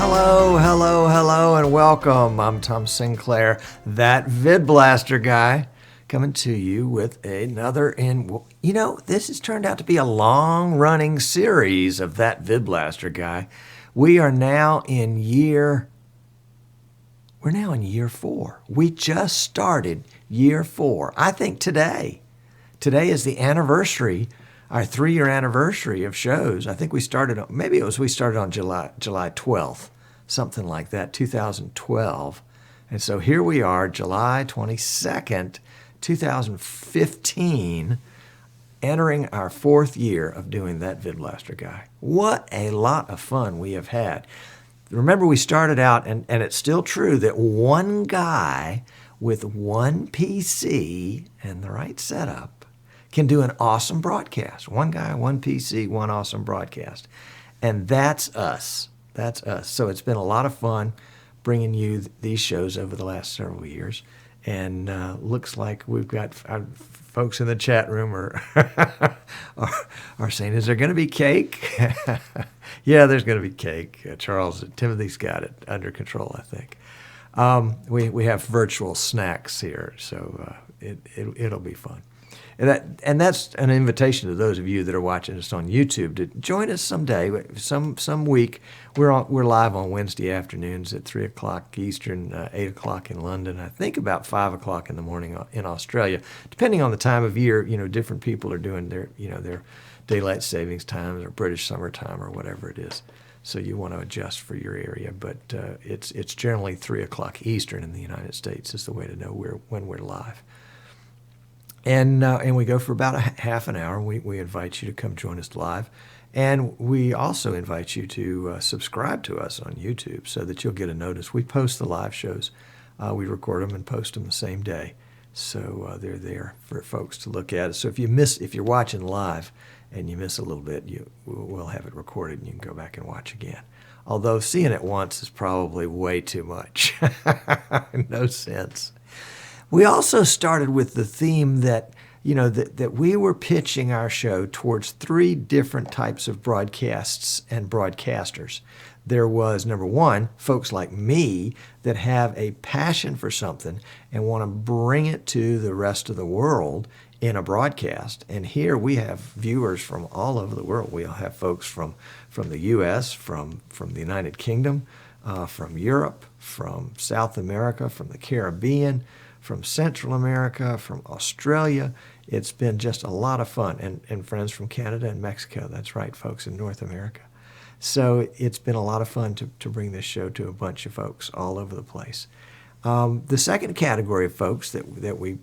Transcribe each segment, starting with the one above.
Hello, and welcome. I'm Tom Sinclair, that VidBlaster guy, coming to you with another this has turned out to be a long-running series of that VidBlaster guy. We're now in year 4. We just started year 4. I think today is the anniversary, our 3-year anniversary of shows. I think we started on July 12th, something like that, 2012. And so here we are, July 22nd, 2015, entering our 4th year of doing that VidBlaster guy. What a lot of fun we have had. Remember, we started out, and it's still true, that one guy with one PC and the right setup can do an awesome broadcast. One guy, one PC, one awesome broadcast. And that's us. That's us. So it's been a lot of fun bringing you these shows over the last several years. And looks like we've got our folks in the chat room are saying, is there going to be cake? Yeah, there's going to be cake. Timothy's got it under control, I think. We have virtual snacks here, so it'll be fun. And that's an invitation to those of you that are watching us on YouTube to join us someday, some week. We're live on Wednesday afternoons at 3 o'clock Eastern, 8 o'clock in London. I think about 5 o'clock in the morning in Australia, depending on the time of year. Different people are doing their daylight savings times or British summertime or whatever it is. So you want to adjust for your area, but it's generally 3 o'clock Eastern in the United States is the way to know when we're live. And we go for about a half an hour. We invite you to come join us live. And we also invite you to subscribe to us on YouTube so that you'll get a notice. We post the live shows. We record them and post them the same day. So they're there for folks to look at. So if you're watching live and you miss a little bit, we'll have it recorded and you can go back and watch again. Although seeing it once is probably way too much. No sense. We also started with the theme that we were pitching our show towards 3 different types of broadcasts and broadcasters. There was, number one, folks like me that have a passion for something and want to bring it to the rest of the world in a broadcast. And here we have viewers from all over the world. We'll have folks from the U.S., from the United Kingdom, from Europe, from South America, from the Caribbean, from Central America, from Australia. It's been just a lot of fun. And friends from Canada and Mexico. That's right, folks in North America. So it's been a lot of fun to bring this show to a bunch of folks all over the place. The second category of folks that we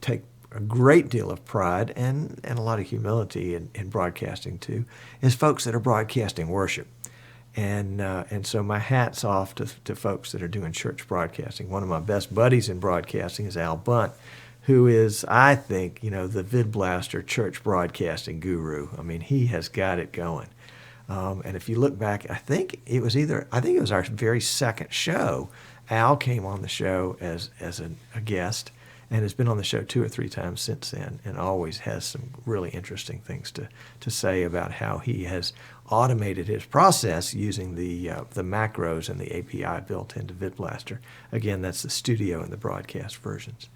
take a great deal of pride and a lot of humility in broadcasting to is folks that are broadcasting worship. And so my hat's off to folks that are doing church broadcasting. One of my best buddies in broadcasting is Al Bunt, who is, I think, the VidBlaster church broadcasting guru. I mean, he has got it going. And if you look back, I think it was our very second show. Al came on the show as a guest and has been on the show 2 or 3 times since then, and always has some really interesting things to say about how he has automated his process using the macros and the API built into VidBlaster. Again, that's the studio and the broadcast versions.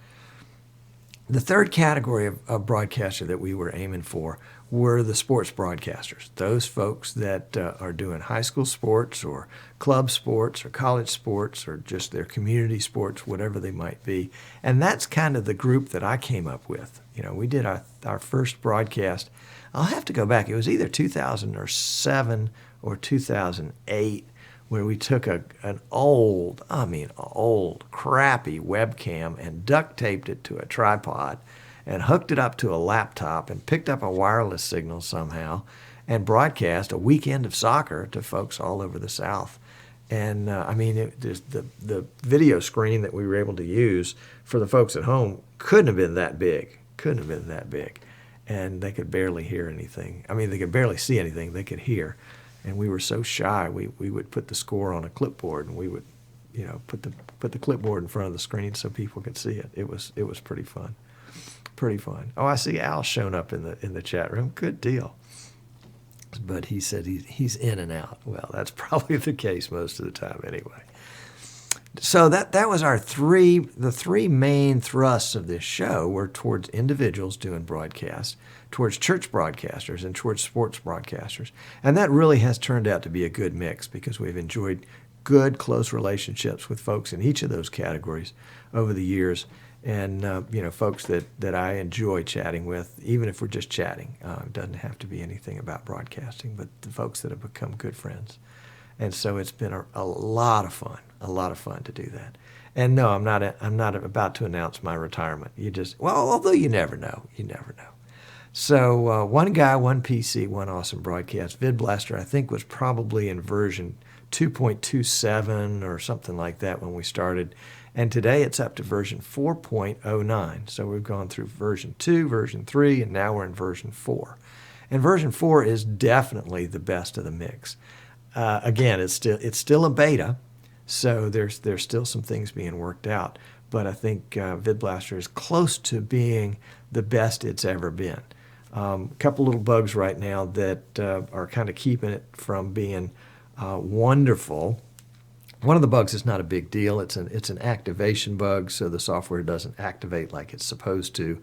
The third category of broadcaster that we were aiming for were the sports broadcasters, those folks that are doing high school sports or club sports or college sports or just their community sports, whatever they might be. And that's kind of the group that I came up with. We did our first broadcast. I'll have to go back. It was either 2007 or 2008 where we took an old, crappy webcam and duct taped it to a tripod and hooked it up to a laptop and picked up a wireless signal somehow and broadcast a weekend of soccer to folks all over the South. And the video screen that we were able to use for the folks at home couldn't have been that big. And they could barely hear anything. They could barely see anything. They could hear. And we were so shy, we would put the score on a clipboard and we would, put the clipboard in front of the screen so people could see it. It was pretty fun. Oh, I see Al shown up in the chat room. Good deal. but he said he's in and out. Well, that's probably the case most of the time anyway. So that was the three main thrusts of this show were towards individuals doing broadcasts, towards church broadcasters, and towards sports broadcasters. And that really has turned out to be a good mix because we've enjoyed good, close relationships with folks in each of those categories over the years. And, folks that I enjoy chatting with, even if we're just chatting. It doesn't have to be anything about broadcasting, but the folks that have become good friends. And so it's been a lot of fun to do that. And no, I'm not about to announce my retirement. Although you never know. So one guy, one PC, one awesome broadcast. VidBlaster, I think, was probably in version 2.27 or something like that when we started. And today it's up to version 4.09. So we've gone through version 2, version 3, and now we're in version 4. And version 4 is definitely the best of the mix. Again, it's still a beta, so there's still some things being worked out. But I think VidBlaster is close to being the best it's ever been. A couple little bugs right now that are kind of keeping it from being wonderful. One of the bugs is not a big deal. It's an activation bug, so the software doesn't activate like it's supposed to.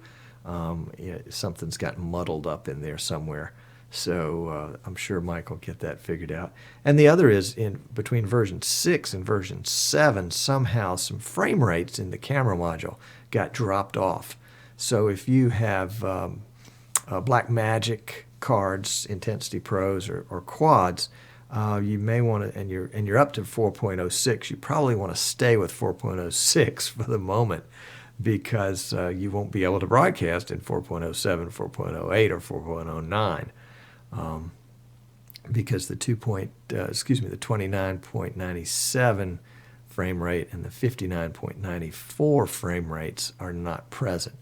Something's got muddled up in there somewhere. So I'm sure Mike will get that figured out. And the other is between version 6 and version 7, somehow some frame rates in the camera module got dropped off. So if you have Blackmagic cards, Intensity Pros or Quads, you may want to, and you're up to 4.06, you probably want to stay with 4.06 for the moment, because you won't be able to broadcast in 4.07, 4.08, or 4.09. Because the 29.97 frame rate and the 59.94 frame rates are not present.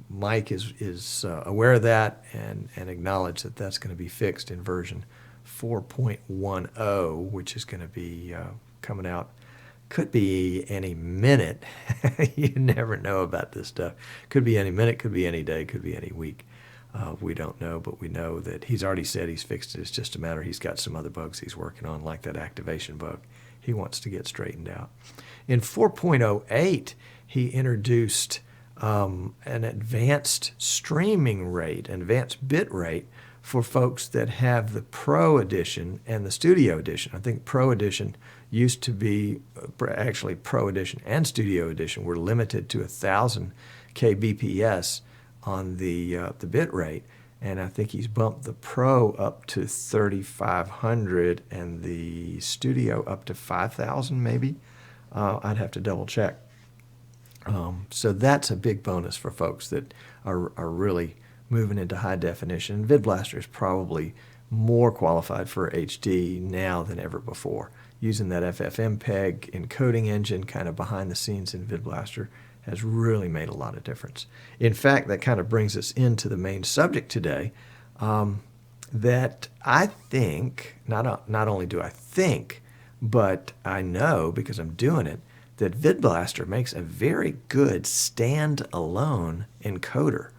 Mike is aware of that and acknowledged that that's going to be fixed in version 4.10, which is going to be coming out. Could be any minute. You never know about this stuff. Could be any minute, could be any day, could be any week. We don't know, but we know that he's already said he's fixed it. It's just a matter he's got some other bugs he's working on, like that activation bug he wants to get straightened out. In 4.08, he introduced an advanced streaming rate, an advanced bit rate for folks that have the Pro Edition and the Studio Edition. I think Pro Edition used to be, actually Pro Edition and Studio Edition were limited to 1,000 kbps on the bit rate, and I think he's bumped the Pro up to 3,500 and the Studio up to 5,000 maybe. I'd have to double check. So that's a big bonus for folks that are really moving into high definition. VidBlaster is probably more qualified for HD now than ever before. Using that FFmpeg encoding engine kind of behind the scenes in VidBlaster has really made a lot of difference. In fact, that kind of brings us into the main subject today, that I think, not only do I think, but I know because I'm doing it, that VidBlaster makes a very good stand-alone encoder.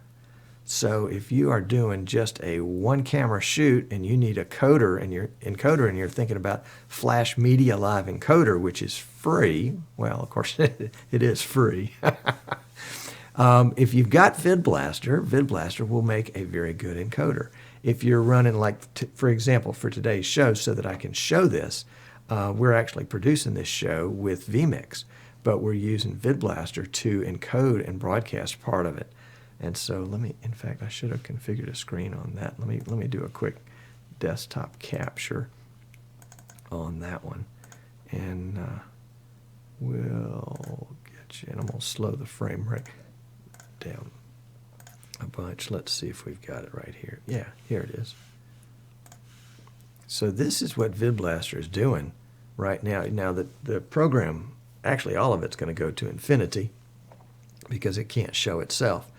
So if you are doing just a one-camera shoot and you need a encoder and you're thinking about Flash Media Live Encoder, which is free, well, of course, it is free. If you've got VidBlaster will make a very good encoder. If you're running, for example, for today's show, so that I can show this, we're actually producing this show with vMix, but we're using VidBlaster to encode and broadcast part of it. And so in fact, I should have configured a screen on that. Let me do a quick desktop capture on that one. And we'll get you, and I'm going to slow the frame rate down a bunch. Let's see if we've got it right here. Yeah, here it is. So this is what VidBlaster is doing right now. Now the program, actually all of it's going to go to infinity because it can't show itself.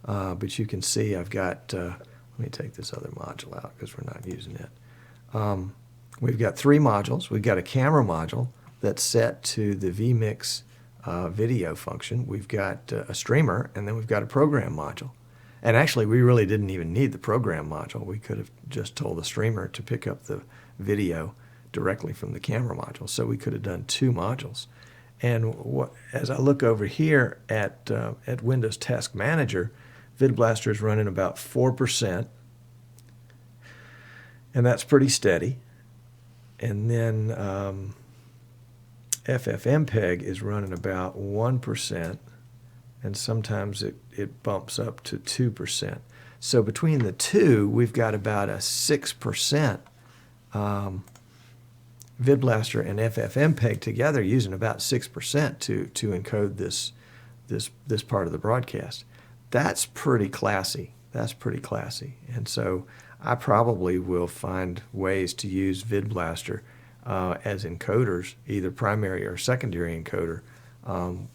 But you can see I've got, let me take this other module out because we're not using it. We've got 3 modules. We've got a camera module that's set to the vMix video function. We've got a streamer, and then we've got a program module. And actually, we really didn't even need the program module. We could have just told the streamer to pick up the video directly from the camera module. So we could have done 2 modules. And as I look over here at Windows Task Manager, VidBlaster is running about 4%, and that's pretty steady. And then FFmpeg is running about 1%, and sometimes it bumps up to 2%. So between the two, we've got about a 6% VidBlaster and FFmpeg together, using about 6% to encode this part of the broadcast. That's pretty classy. That's pretty classy. And so I probably will find ways to use VidBlaster as encoders, either primary or secondary encoder,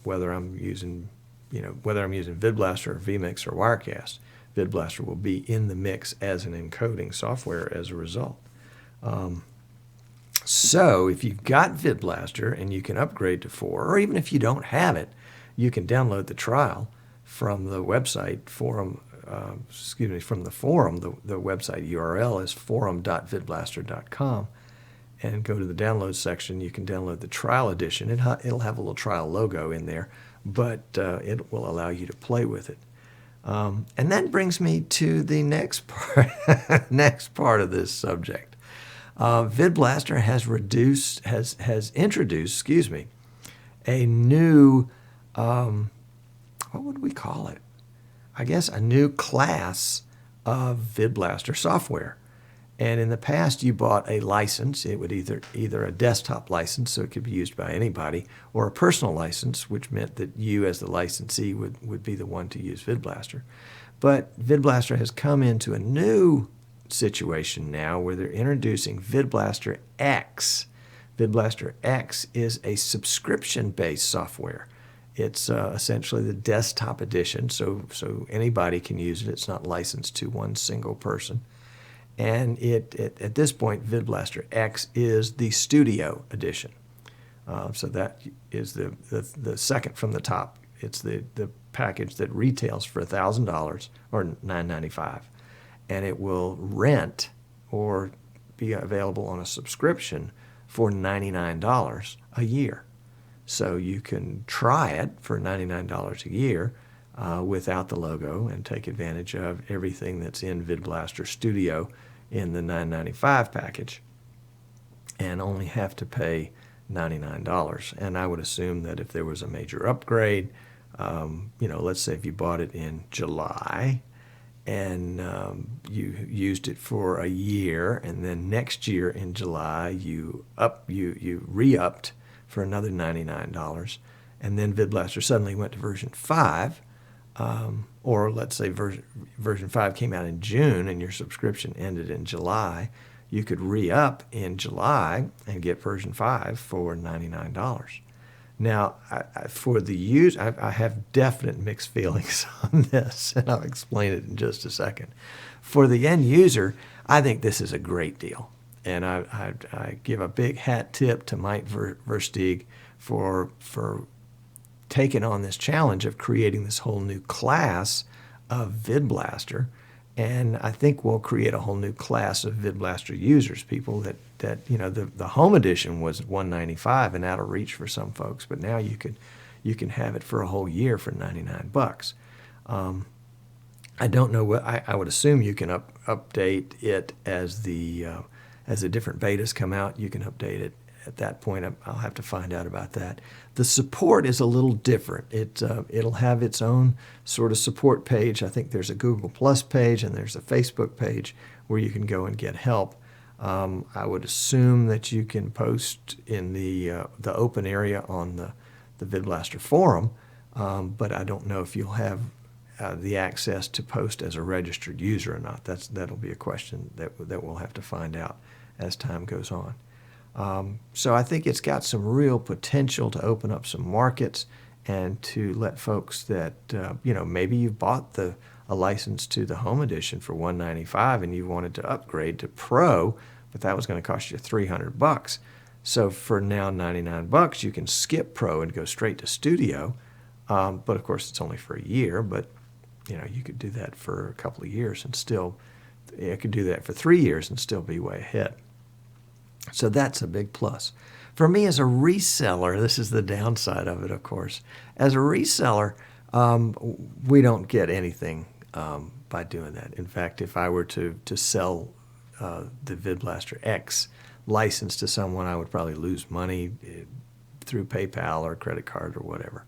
whether I'm using VidBlaster or vMix or Wirecast. VidBlaster will be in the mix as an encoding software as a result. So if you've got VidBlaster and you can upgrade to 4, or even if you don't have it, you can download the trial from the website forum. From the forum. The website URL is forum.vidblaster.com, and go to the download section. You can download the trial edition. It'll have a little trial logo in there, but it will allow you to play with it. And that brings me to the next part of this subject. VidBlaster has introduced, a new, what would we call it? I guess a new class of VidBlaster software. And in the past, you bought a license. It would either a desktop license, so it could be used by anybody, or a personal license, which meant that you as the licensee would be the one to use VidBlaster. But VidBlaster has come into a new situation now where they're introducing VidBlaster X. VidBlaster X is a subscription-based software. It's essentially the desktop edition, so anybody can use it. It's not licensed to one single person. And at this point, VidBlaster X is the studio edition. So that is the second from the top. It's the package that retails for $1,000 or $9.95. And it will rent or be available on a subscription for $99 a year. So you can try it for $99 a year without the logo and take advantage of everything that's in VidBlaster Studio in the $9.95 package, and only have to pay $99. And I would assume that if there was a major upgrade, let's say if you bought it in July and you used it for a year, and then next year in July you re-upped for another $99, and then VidBlaster suddenly went to version 5, or let's say version 5 came out in June and your subscription ended in July, you could re-up in July and get version 5 for $99. Now, for the user, I have definite mixed feelings on this, and I'll explain it in just a second. For the end user, I think this is a great deal. And I give a big hat tip to Mike Versteeg for taking on this challenge of creating this whole new class of VidBlaster. And I think we'll create a whole new class of VidBlaster users, people that the home edition was $195 and out of reach for some folks, but now you can have it for a whole year for $99. I don't know what I would assume you can update it as the different betas come out. You can update it at that point. I'll have to find out about that. The support is a little different. It'll have its own sort of support page. I think there's a Google Plus page and there's a Facebook page where you can go and get help. I would assume that you can post in the open area on the VidBlaster forum, but I don't know if you'll have the access to post as a registered user or not. That'll be a question that we'll have to find out as time goes on. So I think it's got some real potential to open up some markets and to let folks that, maybe you've bought a license to the home edition for $195 and you wanted to upgrade to Pro, but that was going to cost you $300. So for now $99, you can skip Pro and go straight to Studio. But of course it's only for a year, but you could do that for a couple of years and still, you could do that for 3 years and still be way ahead. So that's a big plus. For me as a reseller, this is the downside of it, of course. As a reseller, we don't get anything by doing that. In fact, if I were to sell the VidBlaster X license to someone, I would probably lose money through PayPal or credit card or whatever.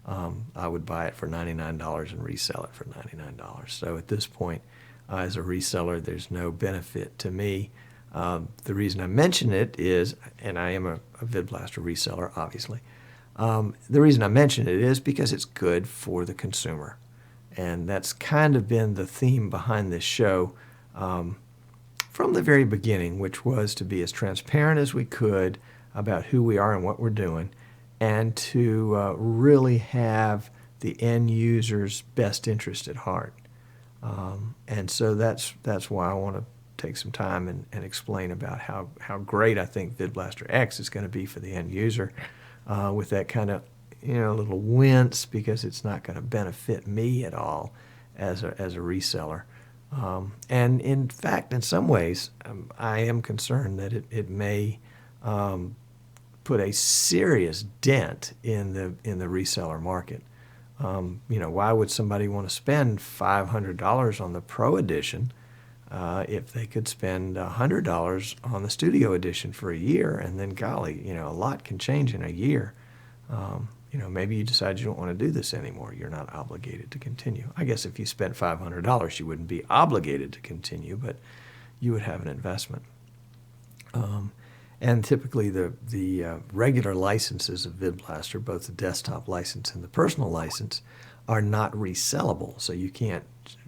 I would buy it for $99 and resell it for $99. So at this point, as a reseller, there's no benefit to me. The reason I mention it is, and I am a VidBlaster reseller, obviously. The reason I mention it is because it's good for the consumer. And that's kind of been the theme behind this show from the very beginning, which was to be as transparent as we could about who we are and what we're doing, and to really have the end user's best interest at heart. And so that's why I want to take some time and explain about how great I think VidBlaster X is going to be for the end user, with that kind of little wince, because it's not going to benefit me at all as a reseller. And in fact, in some ways, I am concerned that it may put a serious dent in the reseller market. Why would somebody want to spend $500 on the Pro Edition if they could spend $100 on the Studio Edition for a year? And then, golly, a lot can change in a year. Maybe you decide you don't want to do this anymore. You're not obligated to continue. I guess if you spent $500, you wouldn't be obligated to continue, but you would have an investment. And typically the regular licenses of VidBlaster, both the desktop license and the personal license, are not resellable. So you can't,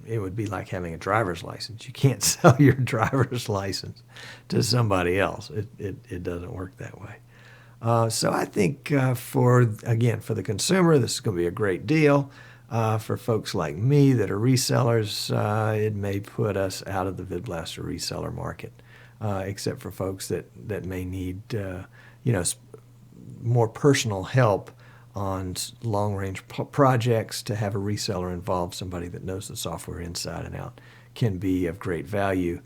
it would be like having a driver's license. You can't sell your driver's license to somebody else. It doesn't work that way. So I think for the consumer, this is going to be a great deal. For folks like me that are resellers, it may put us out of the VidBlaster reseller market, except for folks that may need more personal help on long-range projects. To have a reseller involved, somebody that knows the software inside and out, can be of great value.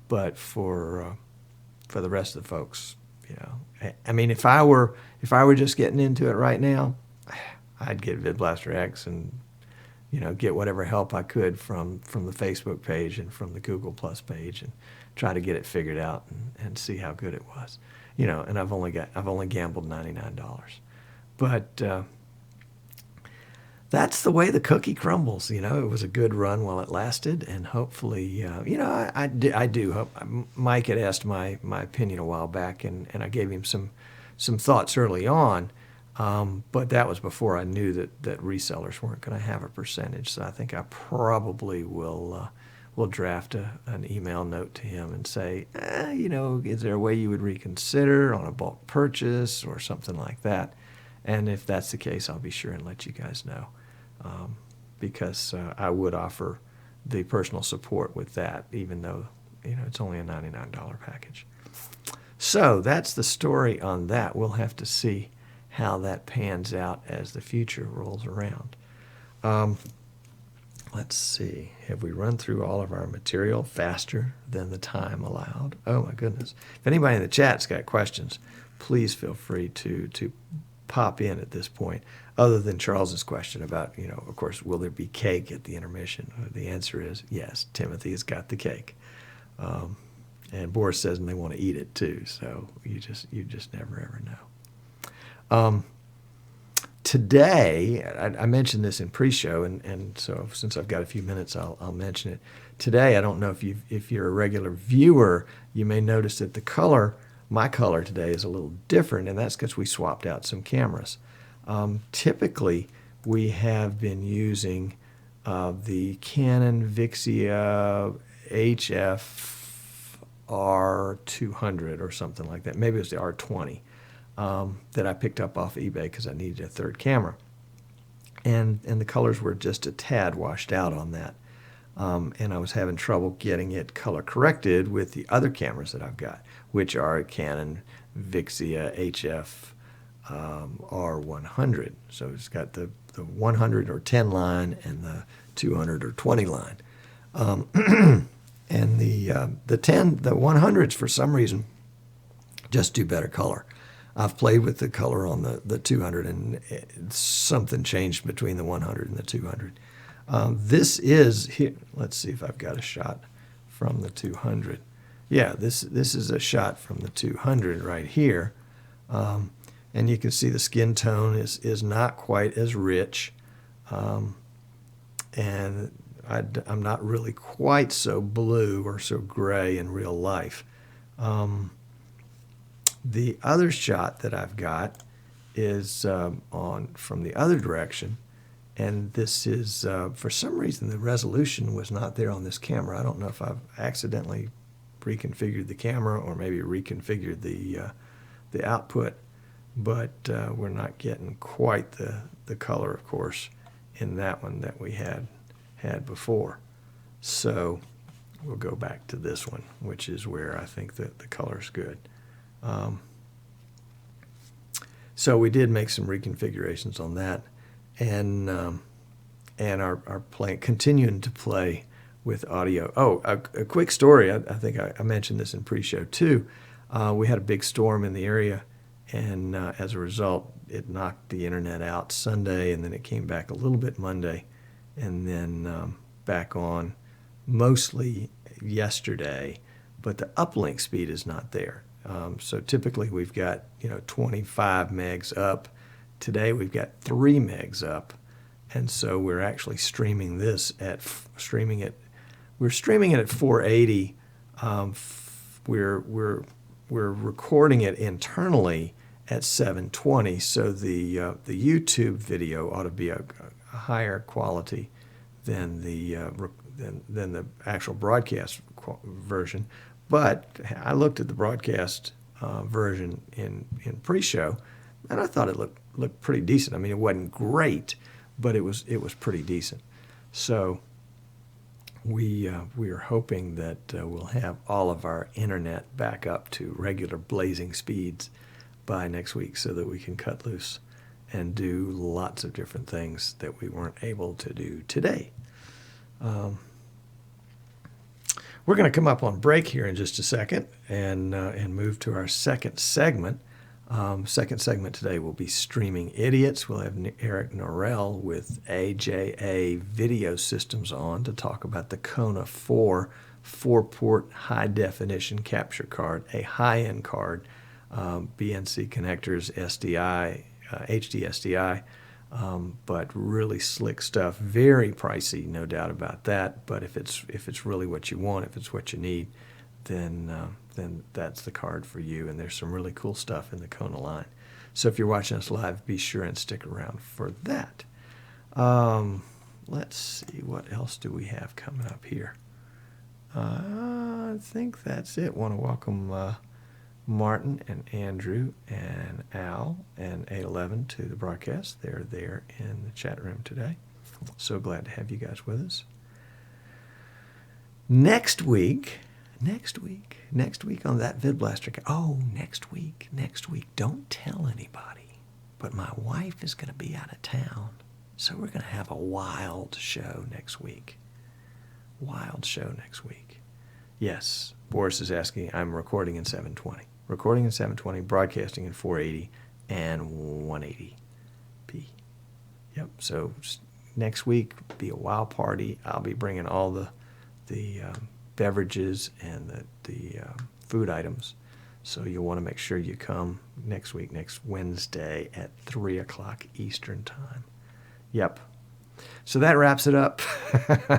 But for the rest of the folks, I mean, if I were just getting into it right now, I'd get VidBlaster X and get whatever help I could from the Facebook page and from the Google Plus page, and try to get it figured out and see how good it was. And I've only gambled $99. But that's the way the cookie crumbles. It was a good run while it lasted, and hopefully, I do hope. Mike had asked my opinion a while back, and I gave him some thoughts early on, but that was before I knew that resellers weren't going to have a percentage. So I think I probably will draft an email note to him and say, is there a way you would reconsider on a bulk purchase or something like that? And if that's the case, I'll be sure and let you guys know, because I would offer the personal support with that, even though it's only a $99 package. So that's the story on that. We'll have to see how that pans out as the future rolls around. Let's see. Have we run through all of our material faster than the time allowed? Oh my goodness! If anybody in the chat's got questions, please feel free to pop in at this point, other than Charles's question about, of course, will there be cake at the intermission? The answer is yes. Timothy has got the cake, and Boris says they want to eat it too. So you just never ever know. Today, I mentioned this in pre-show, and so since I've got a few minutes, I'll mention it. Today, I don't know if you're a regular viewer, you may notice that my color today is a little different, and that's because we swapped out some cameras. Typically, we have been using the Canon Vixia HF R200 or something like that. Maybe it was the R20 that I picked up off eBay because I needed a third camera. And the colors were just a tad washed out on that. And I was having trouble getting it color corrected with the other cameras that I've got, which are Canon Vixia HF R100. So it's got the 100 or 10 line and the 200 or 20 line. And the 100s, for some reason, just do better color. I've played with the color on the 200, and something changed between the 100 and the 200. This is here. Let's see if I've got a shot from the 200. Yeah, this is a shot from the 200 right here, and you can see the skin tone is not quite as rich, and I'm not really quite so blue or so gray in real life. The other shot that I've got is from the other direction, and this is, for some reason, the resolution was not there on this camera. I don't know if I've accidentally reconfigured the camera or maybe reconfigured the output, but we're not getting quite the color, of course, in that one that we had before. So we'll go back to this one, which is where I think that the color is good. So we did make some reconfigurations on that, and are continuing to play with audio. Oh, a quick story. I think I mentioned this in pre-show too. We had a big storm in the area, and as a result, it knocked the internet out Sunday, and then it came back a little bit Monday, and then back on mostly yesterday. But the uplink speed is not there. So typically we've got 25 megs up. Today we've got 3 megs up, and so we're actually streaming it. We're streaming it at 480. We're recording it internally at 720. So the YouTube video ought to be a higher quality than the actual broadcast version. But I looked at the broadcast version in pre-show, and I thought it looked pretty decent. I mean, it wasn't great, but it was pretty decent. So we are hoping that we'll have all of our internet back up to regular blazing speeds by next week, so that we can cut loose and do lots of different things that we weren't able to do today. We're going to come up on break here in just a second and move to our second segment. Second segment today will be Streaming Idiots. We'll have Eric Norrell with AJA Video Systems on to talk about the Kona 4 4-port high-definition capture card, a high-end card, BNC connectors, SDI, HD SDI, but really slick stuff. Very pricey, no doubt about that. But if it's really what you want, if it's what you need, then that's the card for you. And there's some really cool stuff in the Kona line. So if you're watching us live, be sure and stick around for that. Let's see, what else do we have coming up here? I think that's it. Want to welcome Martin and Andrew and Al and 811 to the broadcast. They're there in the chat room today. So glad to have you guys with us. Next week on that VidBlaster. Oh, next week. Don't tell anybody, but my wife is going to be out of town, so we're going to have a wild show next week. Yes, Boris is asking. I'm recording in 720. Broadcasting in 480 and 180p. Yep. So next week be a wild party. I'll be bringing all the beverages and the food items. So you'll want to make sure you come next week, next Wednesday at 3 o'clock Eastern Time. Yep. So that wraps it up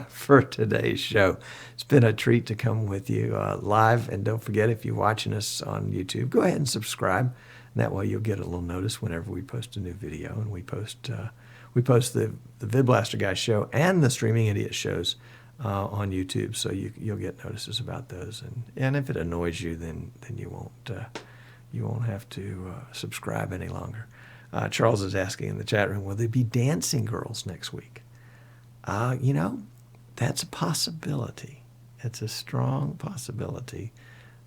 for today's show. It's been a treat to come with you live. And don't forget, if you're watching us on YouTube, go ahead and subscribe. And that way you'll get a little notice whenever we post a new video. And we post the VidBlaster Guy show and the Streaming Idiot shows on YouTube. So you'll get notices about those. And if it annoys you, then you won't have to subscribe any longer. Charles is asking in the chat room, will there be dancing girls next week? That's a possibility. It's a strong possibility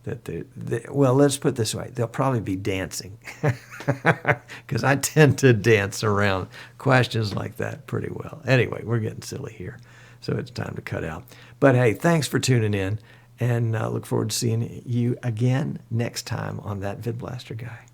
that well, let's put it this way. They'll probably be dancing because I tend to dance around questions like that pretty well. Anyway, we're getting silly here. So it's time to cut out. But hey, thanks for tuning in, and look forward to seeing you again next time on That VidBlaster Guy.